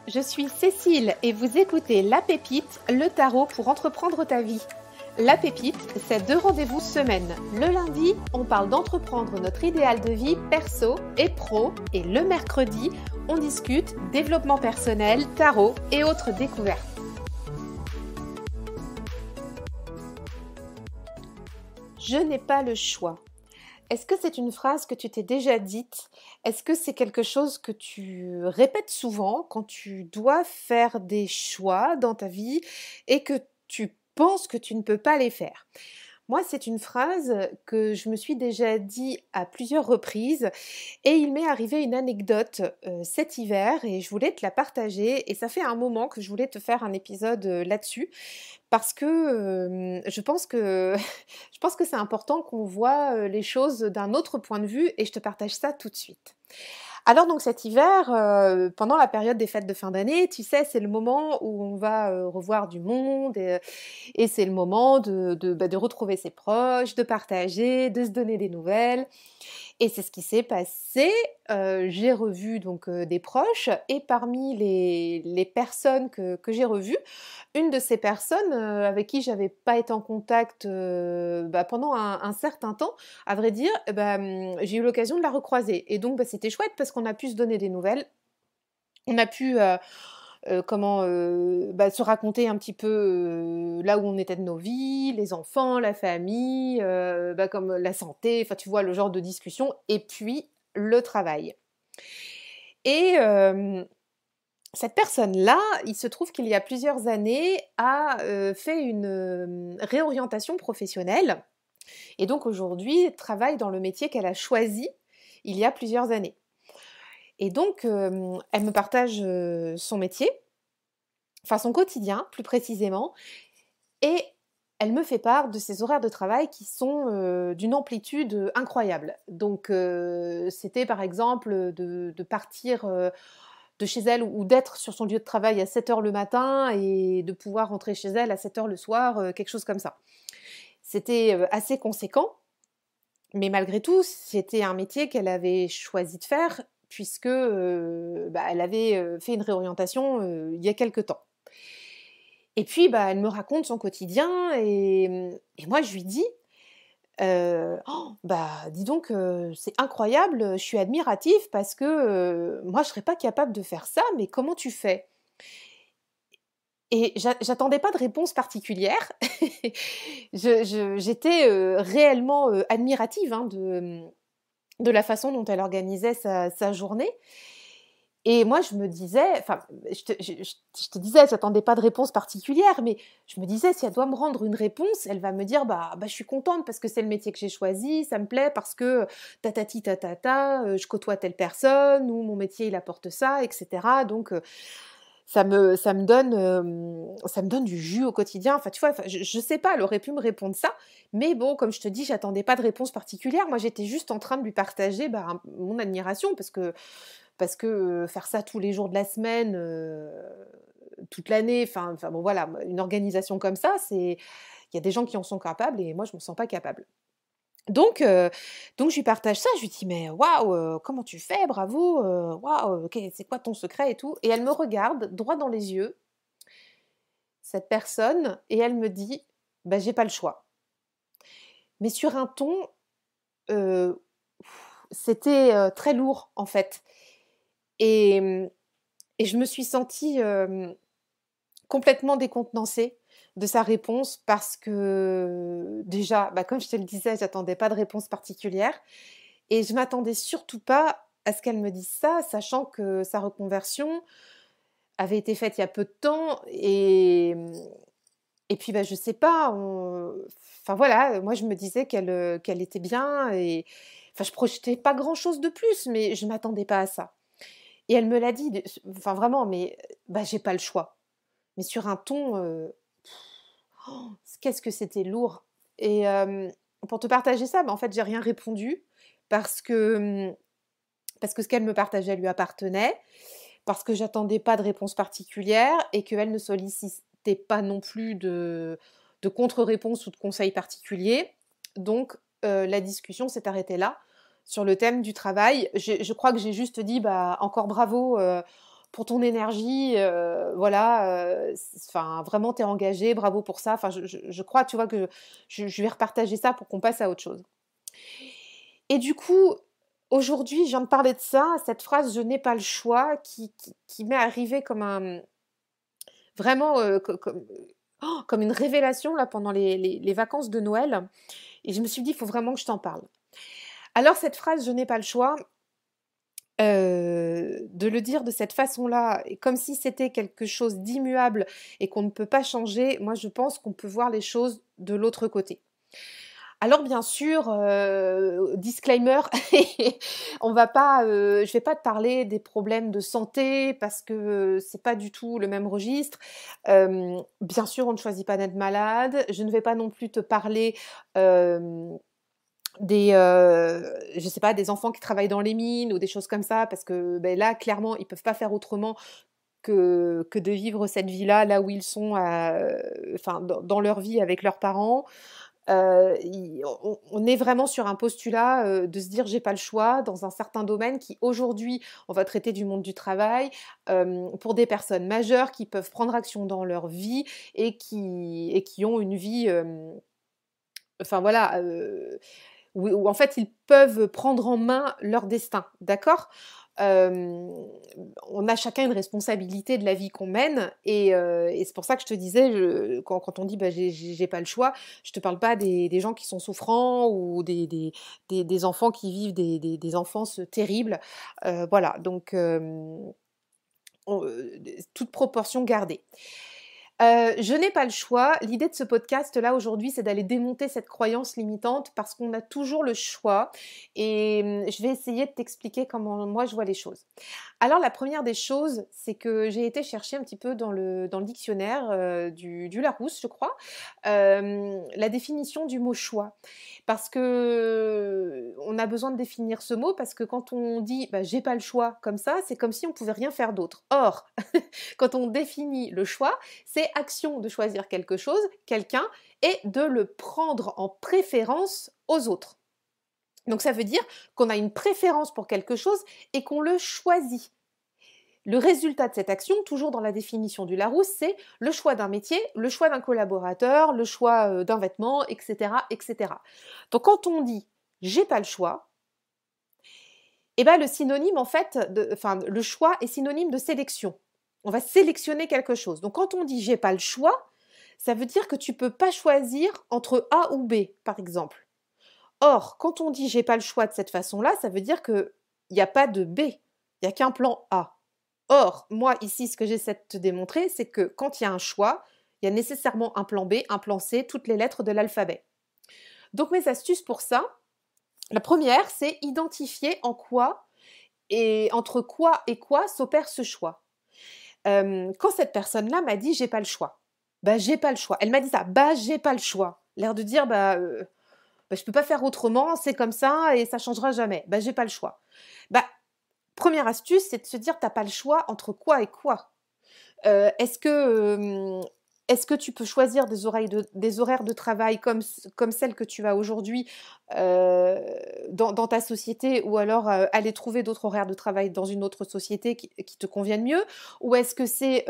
Je suis Cécile et vous écoutez La Pépite, le tarot pour entreprendre ta vie. La Pépite, c'est 2 rendez-vous semaine. Le lundi, on parle d'entreprendre notre idéal de vie perso et pro. Et le mercredi, on discute développement personnel, tarot et autres découvertes. Je n'ai pas le choix. Est-ce que c'est une phrase que tu t'es déjà dite? Est-ce que c'est quelque chose que tu répètes souvent quand tu dois faire des choix dans ta vie et que tu penses que tu ne peux pas les faire? Moi, c'est une phrase que je me suis déjà dit à plusieurs reprises et il m'est arrivé une anecdote cet hiver et je voulais te la partager et ça fait un moment que je voulais te faire un épisode là-dessus parce que je pense que je pense que c'est important qu'on voit les choses d'un autre point de vue et je te partage ça tout de suite. Alors donc cet hiver, pendant la période des fêtes de fin d'année, tu sais, c'est le moment où on va revoir du monde et c'est le moment de retrouver ses proches, de partager, de se donner des nouvelles. Et c'est ce qui s'est passé. J'ai revu donc des proches et parmi les personnes que j'ai revues, une de ces personnes avec qui j'avais pas été en contact pendant un certain temps, à vrai dire, j'ai eu l'occasion de la recroiser. Et donc c'était chouette parce qu'on a pu se donner des nouvelles. On a pu se raconter un petit peu là où on était de nos vies, les enfants, la famille, comme la santé, enfin tu vois le genre de discussion, et puis le travail. Et cette personne-là, il se trouve qu'il y a plusieurs années, a fait une réorientation professionnelle, et donc aujourd'hui travaille dans le métier qu'elle a choisi il y a plusieurs années. Et donc, elle me partage son métier, enfin son quotidien plus précisément, et elle me fait part de ses horaires de travail qui sont d'une amplitude incroyable. Donc, c'était par exemple de partir de chez elle ou d'être sur son lieu de travail à 7h le matin et de pouvoir rentrer chez elle à 7h le soir, quelque chose comme ça. C'était assez conséquent, mais malgré tout, c'était un métier qu'elle avait choisi de faire puisque elle avait fait une réorientation il y a quelque temps. Et puis, elle me raconte son quotidien et moi je lui dis: «Oh, dis donc, c'est incroyable, je suis admirative parce que, moi je serais pas capable de faire ça, mais comment tu fais?» Et j'attendais pas de réponse particulière. J'étais réellement admirative, hein, de la façon dont elle organisait sa journée. Et moi, je me disais, enfin, je te disais, j'attendais pas de réponse particulière, mais je me disais, si elle doit me rendre une réponse, elle va me dire, je suis contente parce que c'est le métier que j'ai choisi, ça me plaît parce que tatati tatata, je côtoie telle personne, ou mon métier, il apporte ça, etc. Donc, ça me donne du jus au quotidien. Enfin, tu vois, je sais pas, elle aurait pu me répondre ça, mais bon, comme je te dis, j'attendais pas de réponse particulière. Moi, j'étais juste en train de lui partager mon admiration parce que faire ça tous les jours de la semaine, toute l'année, enfin bon voilà, une organisation comme ça, il y a des gens qui en sont capables et moi je ne me sens pas capable. Donc je lui partage ça, je lui dis: «Mais waouh, comment tu fais? Bravo, waouh, OK, c'est quoi ton secret et tout?» Et elle me regarde droit dans les yeux, cette personne, et elle me dit: J'ai pas le choix». Mais sur un ton, heu, c'était très lourd en fait. Et et je me suis sentie, complètement décontenancée de sa réponse parce que déjà, comme je te le disais, j'attendais pas de réponse particulière et je m'attendais surtout pas à ce qu'elle me dise ça, sachant que sa reconversion avait été faite il y a peu de temps et puis, je sais pas, enfin voilà, moi je me disais qu'elle était bien et enfin je projetais pas grand-chose de plus, mais je m'attendais pas à ça. Et elle me l'a dit, enfin vraiment, mais j'ai pas le choix. Mais sur un ton, qu'est-ce que c'était lourd. Et pour te partager ça, en fait, j'ai rien répondu parce que, parce que ce qu'elle me partageait lui appartenait, parce que j'attendais pas de réponse particulière et qu'elle ne sollicitait pas non plus de contre-réponse ou de conseils particuliers. Donc la discussion s'est arrêtée là, sur le thème du travail. Je crois que j'ai juste dit: «Encore bravo, pour ton énergie, voilà, enfin, vraiment, tu es engagé, bravo pour ça. Enfin, je crois, tu vois, que je vais repartager ça pour qu'on passe à autre chose. Et du coup, aujourd'hui, je viens de parler de ça, cette phrase «je n'ai pas le choix» qui m'est arrivée comme un vraiment, comme une révélation là pendant les vacances de Noël et je me suis dit: «Il faut vraiment que je t'en parle». Alors cette phrase «je n'ai pas le choix», de le dire de cette façon-là et comme si c'était quelque chose d'immuable et qu'on ne peut pas changer, moi je pense qu'on peut voir les choses de l'autre côté. Alors bien sûr, disclaimer, on va pas, je vais pas te parler des problèmes de santé parce que, c'est pas du tout le même registre. Bien sûr, on ne choisit pas d'être malade. Je ne vais pas non plus te parler, hem, je sais pas, des enfants qui travaillent dans les mines ou des choses comme ça parce que, beh, là, clairement, ils peuvent pas faire autrement que de vivre cette vie-là, là où ils sont, enfin dans leur vie avec leurs parents. I on est vraiment sur un postulat, de se dire: «J'ai pas le choix» dans un certain domaine qui aujourd'hui, on va traiter du monde du travail, pour des personnes majeures qui peuvent prendre action dans leur vie et qui ont une vie, enfin voilà, où en fait ils peuvent prendre en main leur destin, d'accord? Hem, on a chacun une responsabilité de la vie qu'on mène et c'est pour ça que je te disais, quand on dit: «Bah, j'ai pas le choix», je te parle pas des gens qui sont souffrants ou des enfants qui vivent des enfances terribles, voilà donc toute proportion gardée. Je n'ai pas le choix. L'idée de ce podcast-là, aujourd'hui, c'est d'aller démonter cette croyance limitante parce qu'on a toujours le choix et je vais essayer de t'expliquer comment moi je vois les choses. Alors la première des choses, c'est que j'ai été chercher un petit peu dans le dictionnaire, du Larousse, je crois, la définition du mot «choix». Parce que on a besoin de définir ce mot parce que quand on dit: «Bah, j'ai pas le choix» comme ça, c'est comme si on pouvait rien faire d'autre. Or, quand on définit le choix, c'est action de choisir quelque chose, quelqu'un et de le prendre en préférence aux autres. Donc ça veut dire qu'on a une préférence pour quelque chose et qu'on le choisit. Le résultat de cette action, toujours dans la définition du Larousse, c'est le choix d'un métier, le choix d'un collaborateur, le choix d'un vêtement, etc., etc. Donc quand on dit j'ai pas le choix, eh ben le synonyme en fait, enfin le choix est synonyme de sélection. On va sélectionner quelque chose. Donc quand on dit j'ai pas le choix, ça veut dire que tu peux pas choisir entre A ou B, par exemple. Or, quand on dit j'ai pas le choix de cette façon-là, ça veut dire qu'il n'y a pas de B, il n'y a qu'un plan A. Or, moi ici, ce que j'essaie de te démontrer, c'est que quand il y a un choix, il y a nécessairement un plan B, un plan C, toutes les lettres de l'alphabet. Donc mes astuces pour ça, la première, c'est identifier en quoi et entre quoi et quoi s'opère ce choix. Quand cette personne-là m'a dit: «J'ai pas le choix», bah, j'ai pas le choix. Elle m'a dit ça: «Bah, j'ai pas le choix». L'air de dire: «Bah, je peux pas faire autrement, c'est comme ça et ça changera jamais. Bah, j'ai pas le choix». Bah, première astuce, c'est de se dire: «Tu pas le choix entre quoi et quoi?» Heu, est-ce que, hem, est-ce que tu peux choisir des horaires de travail comme celles que tu as aujourd'hui, heu, dans ta société ou alors, aller trouver d'autres horaires de travail dans une autre société qui te conviennent mieux? Ou est-ce que c'est,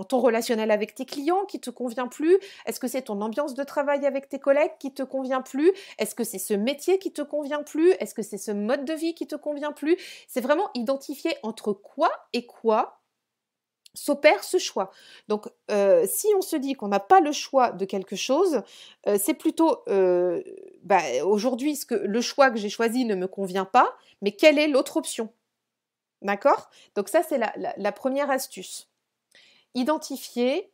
ton relationnel avec tes clients qui te convient plus? Est-ce que c'est ton ambiance de travail avec tes collègues qui te convient plus? Est-ce que c'est ce métier qui te convient plus? Est-ce que c'est ce mode de vie qui te convient plus? C'est vraiment identifier entre quoi et quoi s'opère ce choix. Donc, si on se dit qu'on n'a pas le choix de quelque chose, c'est plutôt, bah, aujourd'hui le choix que j'ai choisi ne me convient pas, mais quelle est l'autre option? D'accord? Donc ça, c'est la 1re astuce. Identifier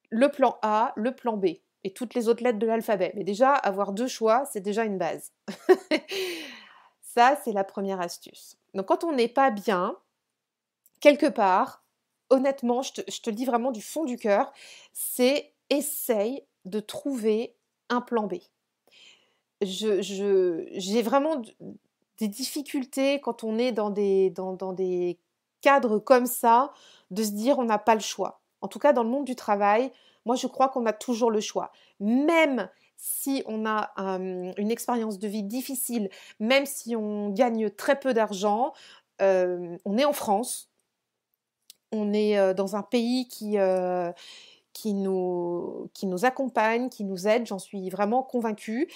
le plan A, le plan B et toutes les autres lettres de l'alphabet. Mais déjà, avoir 2 choix, c'est déjà une base. Ça, c'est la 1re astuce. Donc quand on n'est pas bien, quelque part, honnêtement, je te le dis vraiment du fond du cœur, c'est essaye de trouver un plan B. J'ai vraiment des difficultés quand on est dans des cadres comme ça, de se dire on n'a pas le choix. En tout cas, dans le monde du travail, moi je crois qu'on a toujours le choix. Même si on a une expérience de vie difficile, même si on gagne très peu d'argent, on est en France, On est dans un pays qui nous accompagne, qui nous aide, j'en suis vraiment convaincue.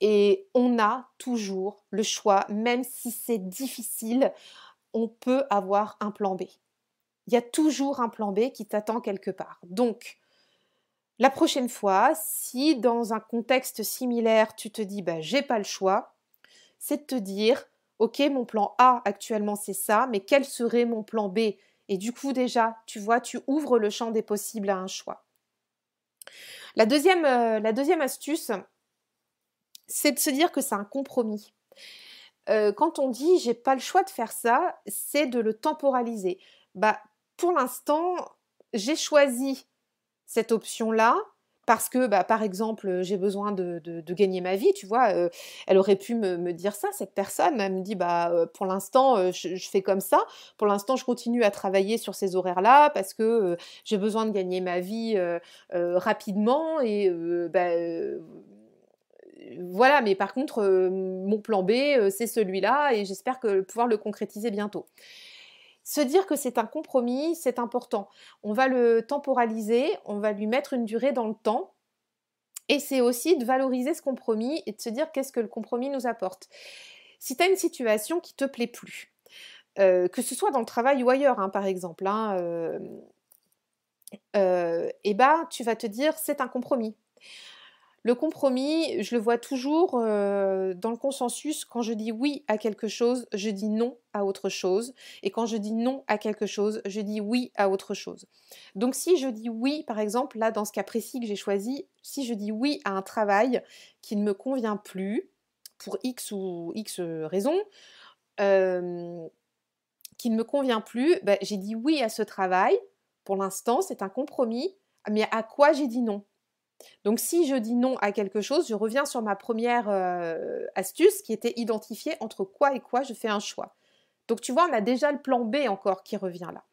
Et on a toujours le choix, même si c'est difficile, on peut avoir un plan B. Il y a toujours un plan B qui t'attend quelque part. Donc, la prochaine fois, si dans un contexte similaire, tu te dis bah, j'ai pas le choix, c'est de te dire ok, mon plan A actuellement c'est ça, mais quel serait mon plan B? Et du coup, déjà, tu vois, tu ouvres le champ des possibles à un choix. La deuxième astuce, c'est de se dire que c'est un compromis. Quand on dit j'ai pas le choix de faire ça, c'est de le temporaliser. Bah, pour l'instant, j'ai choisi cette option-là parce que, bah, par exemple, j'ai besoin de gagner ma vie, tu vois. Elle aurait pu me dire ça, cette personne. Elle me dit, bah, pour l'instant, je fais comme ça. Pour l'instant, je continue à travailler sur ces horaires-là parce que j'ai besoin de gagner ma vie rapidement et bah, voilà, mais par contre, mon plan B, c'est celui-là et j'espère pouvoir le concrétiser bientôt. Se dire que c'est un compromis, c'est important. On va le temporaliser, on va lui mettre une durée dans le temps et c'est aussi de valoriser ce compromis et de se dire qu'est-ce que le compromis nous apporte. Si tu as une situation qui te plaît plus, que ce soit dans le travail ou ailleurs, hein, par exemple, hein, et ben, tu vas te dire c'est un compromis. Le compromis, je le vois toujours dans le consensus. Quand je dis oui à quelque chose, je dis non à autre chose. Et quand je dis non à quelque chose, je dis oui à autre chose. Donc si je dis oui, par exemple, là dans ce cas précis que j'ai choisi, si je dis oui à un travail qui ne me convient plus, pour X ou X raisons, euh, qui ne me convient plus, ben, j'ai dit oui à ce travail. Pour l'instant, c'est un compromis. Mais à quoi j'ai dit non? Donc si je dis non à quelque chose, je reviens sur ma première astuce qui était identifier entre quoi et quoi je fais un choix. Donc tu vois, on a déjà le plan B encore qui revient là.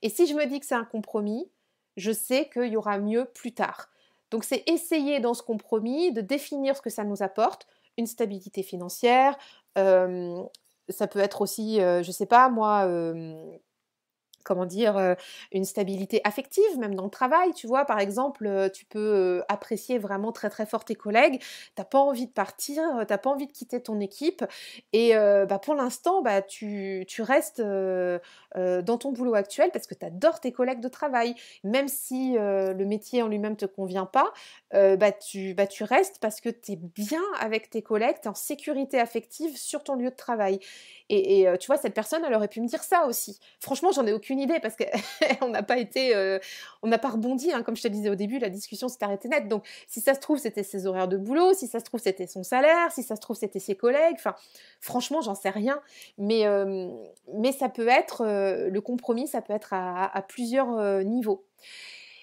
Et si je me dis que c'est un compromis, je sais qu'il y aura mieux plus tard. Donc c'est essayer dans ce compromis de définir ce que ça nous apporte, une stabilité financière, ça peut être aussi, je sais pas moi, comment dire, une stabilité affective, même dans le travail, tu vois. Par exemple, tu peux apprécier vraiment très très fort tes collègues, t'as pas envie de partir, t'as pas envie de quitter ton équipe, et bah, pour l'instant, bah, tu restes dans ton boulot actuel parce que tu adores tes collègues de travail. Même si le métier en lui-même te convient pas, bah, tu restes parce que tu es bien avec tes collègues, tu es en sécurité affective sur ton lieu de travail. Et tu vois, cette personne, elle aurait pu me dire ça aussi. Franchement, j'en ai aucune idée parce qu'on n'a pas été, on n'a pas rebondi. Hein, comme je te disais au début, la discussion s'est arrêtée net. Donc, si ça se trouve, c'était ses horaires de boulot, si ça se trouve, c'était son salaire, si ça se trouve, c'était ses collègues. Enfin, franchement, j'en sais rien. Mais ça peut être, le compromis, ça peut être à plusieurs niveaux.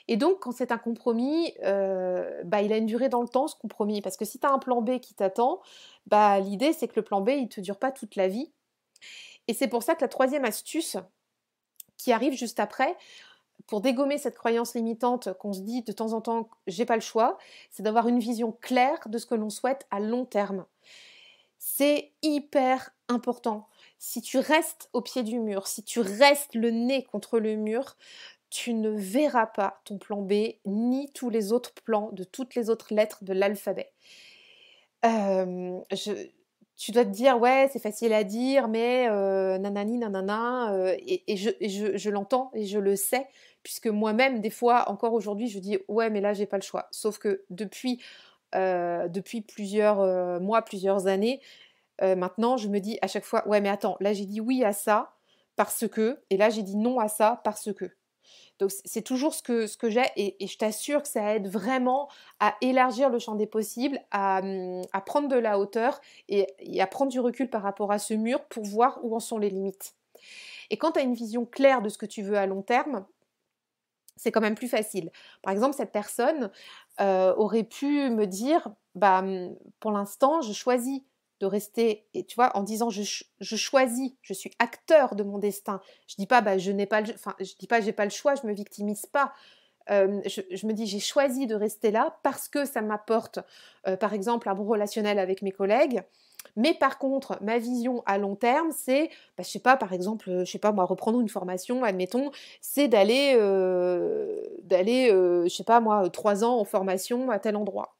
Et donc, quand c'est un compromis, bah, il a une durée dans le temps, ce compromis. Parce que si tu as un plan B qui t'attend, bah, l'idée, c'est que le plan B, il ne te dure pas toute la vie. Et c'est pour ça que la troisième astuce qui arrive juste après, pour dégommer cette croyance limitante qu'on se dit de temps en temps, j'ai pas le choix, c'est d'avoir une vision claire de ce que l'on souhaite à long terme. C'est hyper important. Si tu restes au pied du mur, si tu restes le nez contre le mur, tu ne verras pas ton plan B ni tous les autres plans de toutes les autres lettres de l'alphabet. Je Tu dois te dire: «Ouais, c'est facile à dire, mais nanani nanana», je l'entends et je le sais puisque moi-même, des fois, encore aujourd'hui, je dis: «Ouais, mais là, j'ai pas le choix». Sauf que depuis plusieurs, mois, plusieurs années, maintenant, je me dis à chaque fois: «Ouais, mais attends, là, j'ai dit oui à ça parce que et là, j'ai dit non à ça parce que». Donc c'est toujours ce que j'ai et je t'assure que ça aide vraiment à élargir le champ des possibles, à prendre de la hauteur et à prendre du recul par rapport à ce mur pour voir où en sont les limites. Et quand tu as une vision claire de ce que tu veux à long terme, c'est quand même plus facile. Par exemple, cette personne aurait pu me dire, bah, pour l'instant, je choisis de rester, et tu vois, en disant je choisis, je suis acteur de mon destin. Je dis pas, bah, je n'ai pas, enfin, je dis pas, j'ai pas le choix, je me victimise pas. Je me dis: «J'ai choisi de rester là parce que ça m'apporte, par exemple, un bon relationnel avec mes collègues. Mais par contre, ma vision à long terme, c'est, bah, je sais pas, par exemple, je sais pas moi, reprendre une formation, admettons, c'est d'aller, je sais pas moi, 3 ans en formation à tel endroit».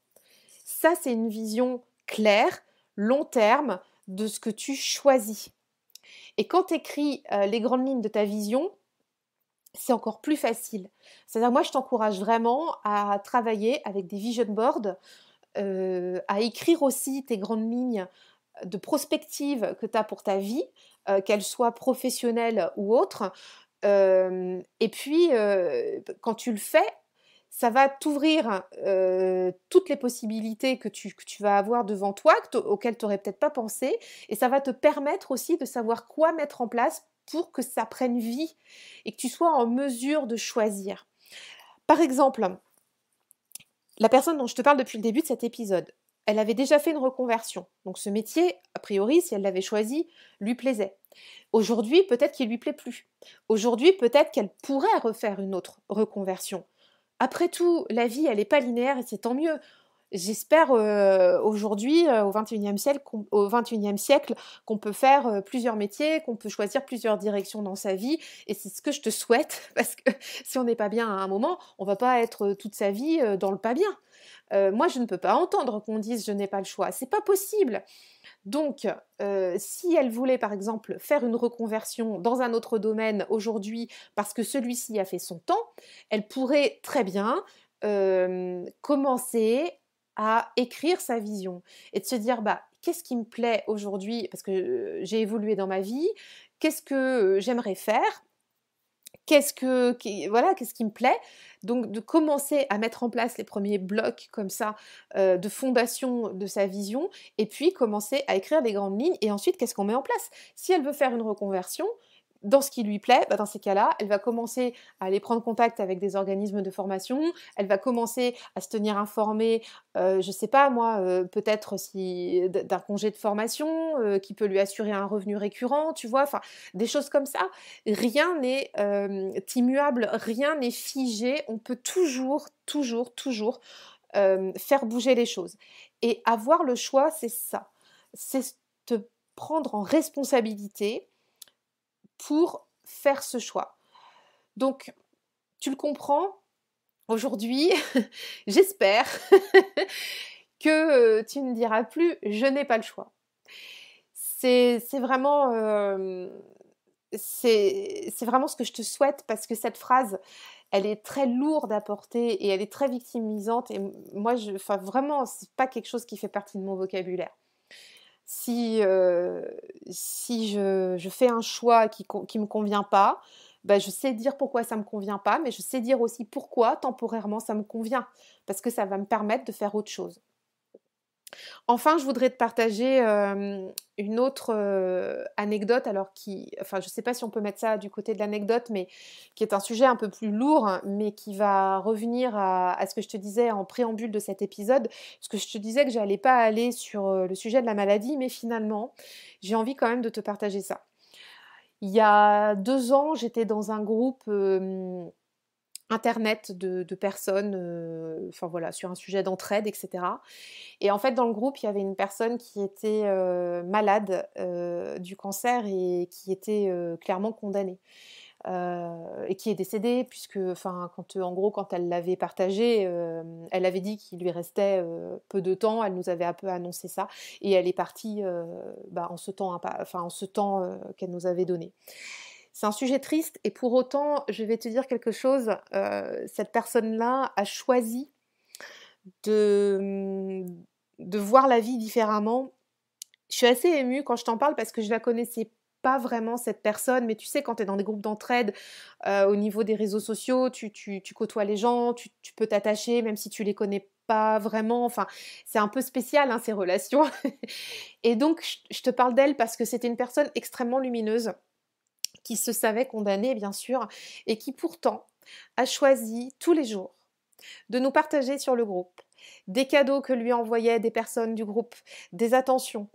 Ça, c'est une vision claire, long terme, de ce que tu choisis. Et quand tu écris, les grandes lignes de ta vision, c'est encore plus facile. C'est-à-dire, moi, je t'encourage vraiment à travailler avec des vision boards, à écrire aussi tes grandes lignes de prospective que tu as pour ta vie, qu'elle soit professionnelle ou autre. Et puis, quand tu le fais, ça va t'ouvrir, toutes les possibilités que tu vas avoir devant toi, auxquelles tu aurais peut-être pas pensé, et ça va te permettre aussi de savoir quoi mettre en place pour que ça prenne vie et que tu sois en mesure de choisir. Par exemple, la personne dont je te parle depuis le début de cet épisode, elle avait déjà fait une reconversion. Donc ce métier, a priori, si elle l'avait choisi, lui plaisait. Aujourd'hui, peut-être qu'il lui plaît plus. Aujourd'hui, peut-être qu'elle pourrait refaire une autre reconversion. Après tout, la vie, elle n'est pas linéaire et c'est tant mieux. J'espère aujourd'hui, au XXIe siècle, qu'on peut faire plusieurs métiers, qu'on peut choisir plusieurs directions dans sa vie. Et c'est ce que je te souhaite, parce que si on n'est pas bien à un moment, on va pas être toute sa vie dans le pas bien. Moi, je ne peux pas entendre qu'on dise je n'ai pas le choix. C'est pas possible. Donc, si elle voulait, par exemple, faire une reconversion dans un autre domaine aujourd'hui, parce que celui-ci a fait son temps, elle pourrait très bien commencer à écrire sa vision et de se dire, bah, qu'est-ce qui me plaît aujourd'hui, parce que j'ai évolué dans ma vie, qu'est-ce que j'aimerais faire, qu'est-ce qui me plaît? Donc de commencer à mettre en place les premiers blocs comme ça, de fondation de sa vision, et puis commencer à écrire les grandes lignes, et ensuite qu'est-ce qu'on met en place? Si elle veut faire une reconversion, dans ce qui lui plaît, bah, dans ces cas-là, elle va commencer à aller prendre contact avec des organismes de formation, elle va commencer à se tenir informée, je sais pas moi, peut-être si d'un congé de formation, qui peut lui assurer un revenu récurrent, tu vois? Enfin, des choses comme ça. Rien n'est, immuable, rien n'est figé. On peut toujours, toujours, toujours, faire bouger les choses. Et avoir le choix, c'est ça. C'est te prendre en responsabilité pour faire ce choix. Donc, tu le comprends, aujourd'hui, j'espère que, tu ne diras plus: «Je n'ai pas le choix». C'est vraiment, c'est vraiment ce que je te souhaite, parce que cette phrase, elle est très lourde à porter et elle est très victimisante, et moi enfin vraiment, c'est pas quelque chose qui fait partie de mon vocabulaire. Si, si je fais un choix qui me convient pas, bah, je sais dire pourquoi ça me convient pas, mais je sais dire aussi pourquoi temporairement ça me convient, parce que ça va me permettre de faire autre chose. Enfin, je voudrais te partager, une autre, anecdote, alors enfin, je ne sais pas si on peut mettre ça du côté de l'anecdote, mais qui est un sujet un peu plus lourd, hein, mais qui va revenir à ce que je te disais en préambule de cet épisode. Parce que je te disais que j'allais pas aller sur, le sujet de la maladie, mais finalement, j'ai envie quand même de te partager ça. Il y a 2 ans, j'étais dans un groupe, internet de personnes, enfin voilà, sur un sujet d'entraide, et cetera. Et en fait, dans le groupe, il y avait une personne qui était, malade, du cancer, et qui était, clairement condamnée, et qui est décédée, puisque enfin, en gros, quand elle l'avait partagé, elle avait dit qu'il lui restait, peu de temps. Elle nous avait un peu annoncé ça, et elle est partie, bah, en ce temps qu'elle nous avait donné. C'est un sujet triste, et pour autant, je vais te dire quelque chose, cette personne-là a choisi de, de voir la vie différemment. Je suis assez émue quand je t'en parle, parce que je la connaissais pas vraiment, cette personne, mais tu sais, quand tu es dans des groupes d'entraide, au niveau des réseaux sociaux, tu côtoies les gens, tu peux t'attacher même si tu les connais pas vraiment, enfin, c'est un peu spécial, hein, ces relations. Et donc je te parle d'elle parce que c'était une personne extrêmement lumineuse, qui se savait condamnée, bien sûr, et qui pourtant a choisi tous les jours de nous partager sur le groupe des cadeaux que lui envoyaient des personnes du groupe, des attentions,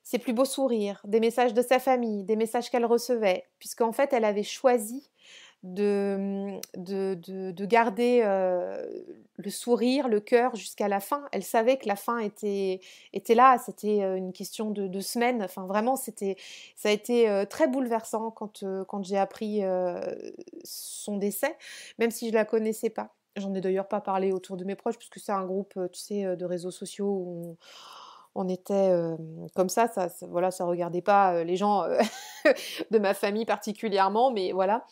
ses plus beaux sourires, des messages de sa famille, des messages qu'elle recevait, puisqu'en fait, elle avait choisi de garder le sourire, le cœur jusqu'à la fin. Elle savait que la fin était là, c'était une question de semaines. Enfin, vraiment, ça a été très bouleversant quand j'ai appris son décès, même si je la connaissais pas. J'en ai d'ailleurs pas parlé autour de mes proches, puisque c'est un groupe, tu sais, de réseaux sociaux où on était comme ça, voilà, ça regardait pas les gens de ma famille particulièrement, mais voilà.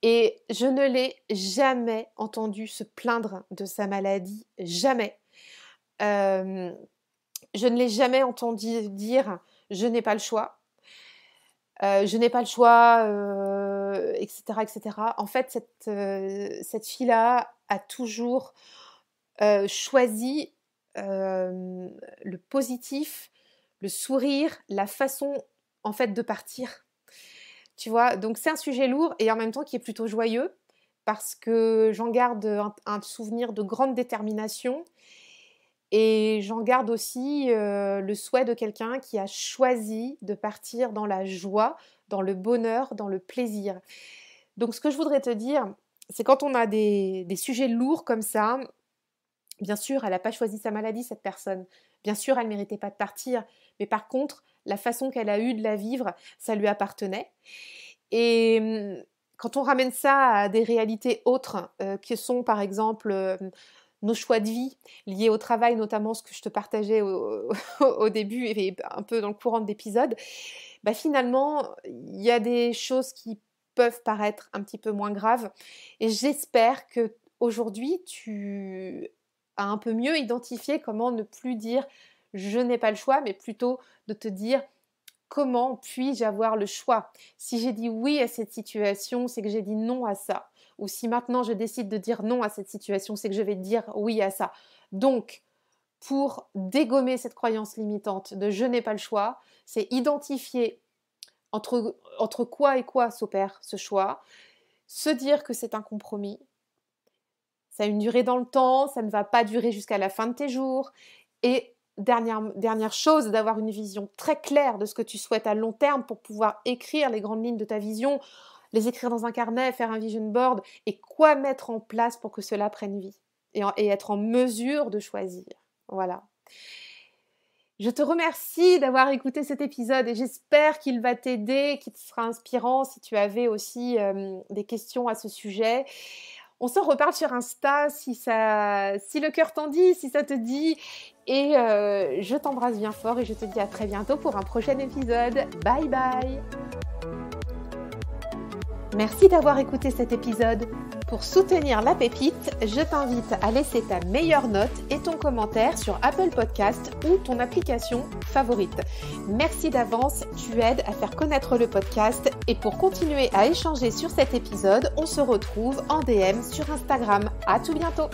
Et je ne l'ai jamais entendu se plaindre de sa maladie, jamais. Je ne l'ai jamais entendu dire « je n'ai pas le choix ». Je n'ai pas le choix, etc., etc. En fait, cette fille-là a toujours choisi le positif, le sourire, la façon en fait de partir. Tu vois, donc c'est un sujet lourd et en même temps qui est plutôt joyeux parce que j'en garde un souvenir de grande détermination et j'en garde aussi le souhait de quelqu'un qui a choisi de partir dans la joie, dans le bonheur, dans le plaisir. Donc ce que je voudrais te dire, c'est quand on a des sujets lourds comme ça, bien sûr, elle n'a pas choisi sa maladie, cette personne. Bien sûr, elle ne méritait pas de partir. Mais par contre, la façon qu'elle a eue de la vivre, ça lui appartenait. Et quand on ramène ça à des réalités autres, qui sont par exemple nos choix de vie liés au travail, notamment ce que je te partageais au début et un peu dans le courant de l'épisode, bah finalement, il y a des choses qui peuvent paraître un petit peu moins graves. Et j'espère qu'aujourd'hui, tu as un peu mieux identifié comment ne plus dire « je n'ai pas le choix », mais plutôt de te dire « comment puis-je avoir le choix ?» Si j'ai dit oui à cette situation, c'est que j'ai dit non à ça. Ou si maintenant je décide de dire non à cette situation, c'est que je vais dire oui à ça. Donc, pour dégommer cette croyance limitante de « je n'ai pas le choix », c'est identifier entre quoi et quoi s'opère ce choix, se dire que c'est un compromis, ça a une durée dans le temps, ça ne va pas durer jusqu'à la fin de tes jours, et dernière chose, d'avoir une vision très claire de ce que tu souhaites à long terme pour pouvoir écrire les grandes lignes de ta vision, les écrire dans un carnet, faire un vision board, et quoi mettre en place pour que cela prenne vie, et être en mesure de choisir. Voilà. Je te remercie d'avoir écouté cet épisode et j'espère qu'il va t'aider, qu'il te sera inspirant si tu avais aussi des questions à ce sujet. On s'en reparle sur Insta si le cœur t'en dit, si ça te dit. Et je t'embrasse bien fort et je te dis à très bientôt pour un prochain épisode. Bye bye! Merci d'avoir écouté cet épisode. Pour soutenir la pépite, je t'invite à laisser ta meilleure note et ton commentaire sur Apple Podcast ou ton application favorite. Merci d'avance, tu aides à faire connaître le podcast. Et pour continuer à échanger sur cet épisode, on se retrouve en DM sur Instagram. À tout bientôt!